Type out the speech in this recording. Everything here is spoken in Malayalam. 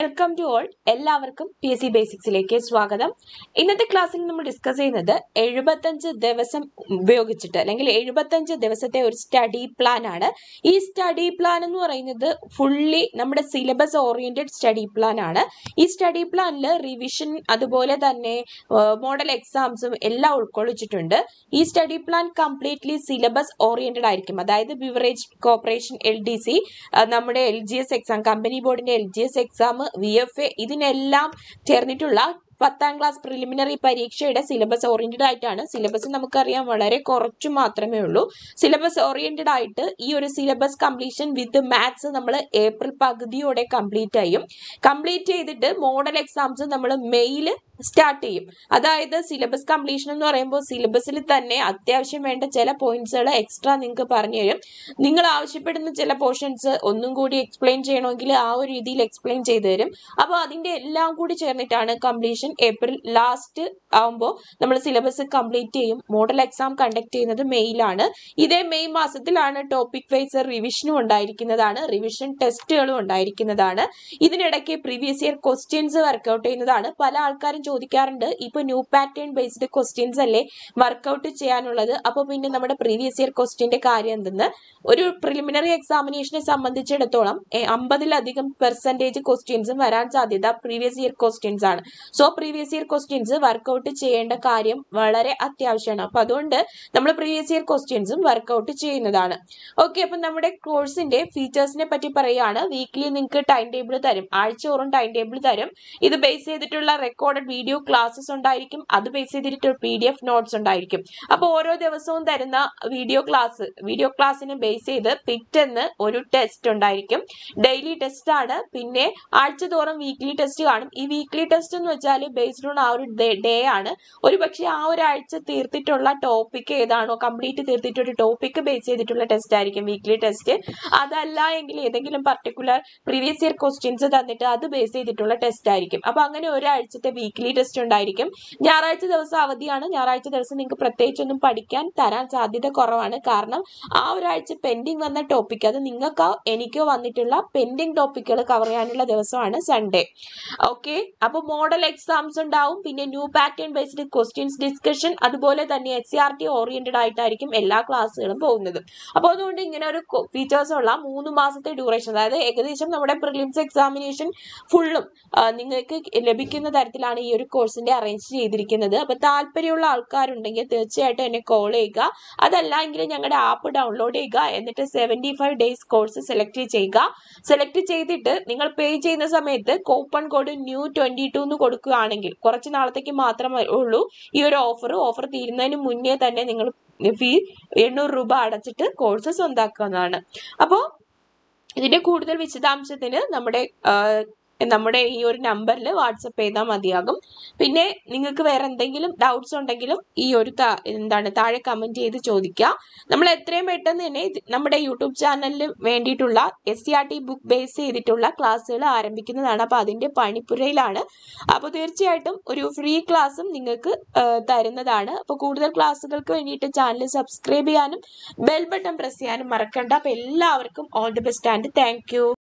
Welcome to all. എല്ലാവർക്കും PSC ബേസിക്സിലേക്ക് സ്വാഗതം. ഇന്നത്തെ ക്ലാസ്സിൽ നമ്മൾ ഡിസ്കസ് ചെയ്യുന്നത് 75 ദിവസം ഉപയോഗിച്ചിട്ട് അല്ലെങ്കിൽ 75 ദിവസത്തെ ഒരു സ്റ്റഡി പ്ലാൻ ആണ്. ഈ സ്റ്റഡി പ്ലാൻ എന്ന് പറയുന്നത് ഫുള്ളി നമ്മുടെ സിലബസ് ഓറിയന്റഡ് സ്റ്റഡി പ്ലാൻ ആണ്. ഈ സ്റ്റഡി പ്ലാനിൽ റിവിഷൻ അതുപോലെ തന്നെ മോഡൽ എക്സാംസും എല്ലാം ഉൾക്കൊള്ളിച്ചിട്ടുണ്ട്. ഈ study plan completely syllabus oriented ആയിരിക്കും. അതായത് ബിവറേജ് കോർപ്പറേഷൻ LDC, നമ്മുടെ LGS എക്സാം, കമ്പനി ബോർഡിന്റെ LGS എക്സാം, VFA ഇതിനെല്ലാം ചേർന്നിട്ടുള്ള 10ാം ക്ലാസ് പ്രിലിമിനറി പരീക്ഷയുടെ സിലബസ് ഓറിയന്റഡ് ആയിട്ടാണ്. സിലബസ് നമുക്കറിയാം വളരെ കുറച്ചു മാത്രമേ ഉള്ളൂ. സിലബസ് ഓറിയന്റഡ് ആയിട്ട് ഈ ഒരു സിലബസ് കംപ്ലീഷൻ വിത്ത് മാത്സ് നമ്മൾ ഏപ്രിൽ പകുതിയോടെ കംപ്ലീറ്റ് ചെയ്യും. കംപ്ലീറ്റ് ചെയ്തിട്ട് മോഡൽ എക്സാംസ് നമ്മൾ മെയ്യിൽ സ്റ്റാർട്ട് ചെയ്യും. അതായത് സിലബസ് കംപ്ലീഷൻ എന്ന് പറയുമ്പോൾ സിലബസിൽ തന്നെ അത്യാവശ്യം വേണ്ട ചില പോയിന്റ്സുകൾ എക്സ്ട്രാ നിങ്ങൾക്ക് പറഞ്ഞു തരും. നിങ്ങൾ ആവശ്യപ്പെടുന്ന ചില പോർഷൻസ് ഒന്നും കൂടി എക്സ്പ്ലെയിൻ ചെയ്യണമെങ്കിൽ ആ ഒരു രീതിയിൽ എക്സ്പ്ലെയിൻ ചെയ്തു തരും. അപ്പോൾ അതിന്റെ എല്ലാം കൂടി ചേർന്നിട്ടാണ് കംപ്ലീഷൻ. ഏപ്രിൽ ലാസ്റ്റ് ആവുമ്പോൾ നമ്മൾ സിലബസ് കംപ്ലീറ്റ് ചെയ്യും. മോഡൽ എക്സാം കണ്ടക്ട് ചെയ്യുന്നത് മെയ്യിലാണ്. ഇതേ മെയ് മാസത്തിലാണ് ടോപ്പിക് വൈസ് റിവിഷനും ഉണ്ടായിരിക്കുന്നതാണ്, റിവിഷൻ ടെസ്റ്റുകളും ഉണ്ടായിരിക്കുന്നതാണ്. ഇതിനിടയ്ക്ക് പ്രീവിയസ് ഇയർ ക്വസ്റ്റ്യൻസ് വർക്ക്ഔട്ട് ചെയ്യുന്നതാണ്. പല ആൾക്കാരും ചോദിക്കാറുണ്ട്, ഇപ്പൊ ന്യൂ പാറ്റേൺ ബേസ്ഡ് ക്വസ്റ്റ്യൻസ് അല്ലേ വർക്ക്ഔട്ട് ചെയ്യാനുള്ളത്, അപ്പൊ പിന്നെ നമ്മുടെ പ്രീവിയസ് ഇയർ ക്വസ്റ്റ്യന്റെ കാര്യം എന്തെന്ന്. ഒരു പ്രിലിമിനറി എക്സാമിനേഷനെ സംബന്ധിച്ചിടത്തോളം 50% ക്വസ്റ്റ്യൻസും വരാൻ സാധ്യത പ്രീവിയസ് ഇയർ ക്വസ്റ്റ്യൻസ് ആണ്. So previous year questions workout ചെയ്യേണ്ട കാര്യം വളരെ അത്യാവശ്യമാണ്. അപ്പൊ അതുകൊണ്ട് നമ്മൾ പ്രീവിയസ് ഇയർ ക്വസ്റ്റ്യൻസും വർക്ക്ഔട്ട് ചെയ്യുന്നതാണ്. ഓക്കെ, അപ്പൊ നമ്മുടെ കോഴ്സിന്റെ ഫീച്ചേഴ്സിനെ പറ്റി പറയുകയാണ്. വീക്ക്ലി നിങ്ങൾക്ക് ടൈം ടേബിൾ തരും, ആഴ്ചയോറും ടൈം ടേബിൾ തരും. ഇത് ബേസ് ചെയ്തിട്ടുള്ള റെക്കോർഡഡ് വീഡിയോ ക്ലാസ്സസ് ഉണ്ടായിരിക്കും. അത് ബേസ് ചെയ്തിട്ട് PDF നോട്ട്സ് ഉണ്ടായിരിക്കും. അപ്പൊ ഓരോ ദിവസവും തരുന്ന വീഡിയോ ക്ലാസ്സിനെ ബേസ് ചെയ്ത് പിറ്റേന്ന് ഒരു ടെസ്റ്റ് ഉണ്ടായിരിക്കും. ഡെയിലി ടെസ്റ്റ് ആണ്. പിന്നെ ആഴ്ചതോറും വീക്ക്ലി ടെസ്റ്റ് കാണും. ഈ വീക്ക്ലി ടെസ്റ്റ് എന്ന് വെച്ചാൽ ബേസ്ഡ് ഓൺ ആ ഒരു ഡേ ആണ്. ഒരു പക്ഷേ ആ ഒരാഴ്ച തീർത്തിട്ടുള്ള ടോപ്പിക് ഏതാണോ, കംപ്ലീറ്റ് തീർത്തിട്ടൊരു ടോപ്പിക് ബേസ് ചെയ്തിട്ടുള്ള ടെസ്റ്റ് ആയിരിക്കും വീക്ക്ലി ടെസ്റ്റ്. അതല്ല എങ്കിൽ ഏതെങ്കിലും പർട്ടിക്കുലർ പ്രീവിയസ് ഇയർ ക്വസ്റ്റ്യൻസ് തന്നിട്ട് അത് ബേസ് ചെയ്തിട്ടുള്ള ടെസ്റ്റ് ആയിരിക്കും. അപ്പൊ അങ്ങനെ ഒരാഴ്ചത്തെ വീക്ക്ലി ടെസ്റ്റ് ഉണ്ടായിരിക്കും. ഞായറാഴ്ച ദിവസം അവധിയാണ്. ഞായറാഴ്ച ദിവസം നിങ്ങൾക്ക് പ്രത്യേകിച്ചൊന്നും പഠിക്കാൻ തരാൻ സാധ്യത കുറവാണ്. കാരണം ആ ഒരാഴ്ച പെൻഡിങ് വന്ന ടോപ്പിക്, അത് നിങ്ങൾക്കോ എനിക്കോ വന്നിട്ടുള്ള പെൻഡിങ് ടോപ്പിക്കുകൾ കവർ ചെയ്യാനുള്ള ദിവസമാണ് സൺഡേ. ഓക്കെ, അപ്പൊ മോഡൽ എക്സാംസ് ഉണ്ടാവും. പിന്നെ new pattern based questions discussion, അതുപോലെ തന്നെ SCRT ഓറിയന്റഡ് ആയിട്ടായിരിക്കും എല്ലാ ക്ലാസ്സുകളും പോകുന്നത്. അപ്പോൾ അതുകൊണ്ട് ഇങ്ങനെ ഒരു ഫീച്ചേഴ്സ് ഉള്ള 3 മാസത്തെ ഡ്യൂറേഷൻ, അതായത് ഏകദേശം നമ്മുടെ പ്രിലിംസ് എക്സാമിനേഷൻ ഫുള്ളും നിങ്ങൾക്ക് ലഭിക്കുന്ന തരത്തിലാണ് ഈ ഒരു കോഴ്സിന്റെ അറേഞ്ച് ചെയ്തിരിക്കുന്നത്. അപ്പൊ താല്പര്യമുള്ള ആൾക്കാരുണ്ടെങ്കിൽ തീർച്ചയായിട്ടും എന്നെ കോൾ ചെയ്യുക. അതല്ല എങ്കിൽ ഞങ്ങളുടെ ആപ്പ് ഡൗൺലോഡ് ചെയ്യുക. എന്നിട്ട് 75 days കോഴ്സ് സെലക്ട് ചെയ്യുക. സെലക്ട് ചെയ്തിട്ട് നിങ്ങൾ പേ ചെയ്യുന്ന സമയത്ത് കൂപ്പൺ കോഡ് NEW22 എന്ന് കൊടുക്കുകയാണെങ്കിൽ, കുറച്ച് നാളത്തേക്ക് മാത്രമേ ഉള്ളൂ ഈ ഒരു ഓഫർ തീരുന്നതിന് മുന്നേ തന്നെ നിങ്ങൾ ഫീ 800 രൂപ അടച്ചിട്ട് കോഴ്സ് സ്വന്തമാക്കുന്നതാണ്. അപ്പോൾ ഇതിന്റെ കൂടുതൽ വിശദാംശത്തിന് നമ്മുടെ ഈ ഒരു നമ്പറിൽ വാട്സപ്പ് ചെയ്താൽ മതിയാകും. പിന്നെ നിങ്ങൾക്ക് വേറെ എന്തെങ്കിലും ഡൗട്ട്സ് ഉണ്ടെങ്കിലും ഈ ഒരു താഴെ കമന്റ് ചെയ്ത് ചോദിക്കുക. നമ്മൾ എത്രയും പെട്ടെന്ന് തന്നെ നമ്മുടെ യൂട്യൂബ് ചാനലിന് വേണ്ടിയിട്ടുള്ള SCRT ബുക്ക് ബേസ് ചെയ്തിട്ടുള്ള ക്ലാസ്സുകൾ ആരംഭിക്കുന്നതാണ്. അപ്പൊ അതിന്റെ പണിപ്പുരയിലാണ്. അപ്പോൾ തീർച്ചയായിട്ടും ഒരു ഫ്രീ ക്ലാസ്സും നിങ്ങൾക്ക് തരുന്നതാണ്. അപ്പോൾ കൂടുതൽ ക്ലാസ്സുകൾക്ക് വേണ്ടിയിട്ട് ചാനൽ സബ്സ്ക്രൈബ് ചെയ്യാനും ബെൽ ബട്ടൺ പ്രസ് ചെയ്യാനും മറക്കണ്ട. അപ്പൊ എല്ലാവർക്കും all the best and thank you.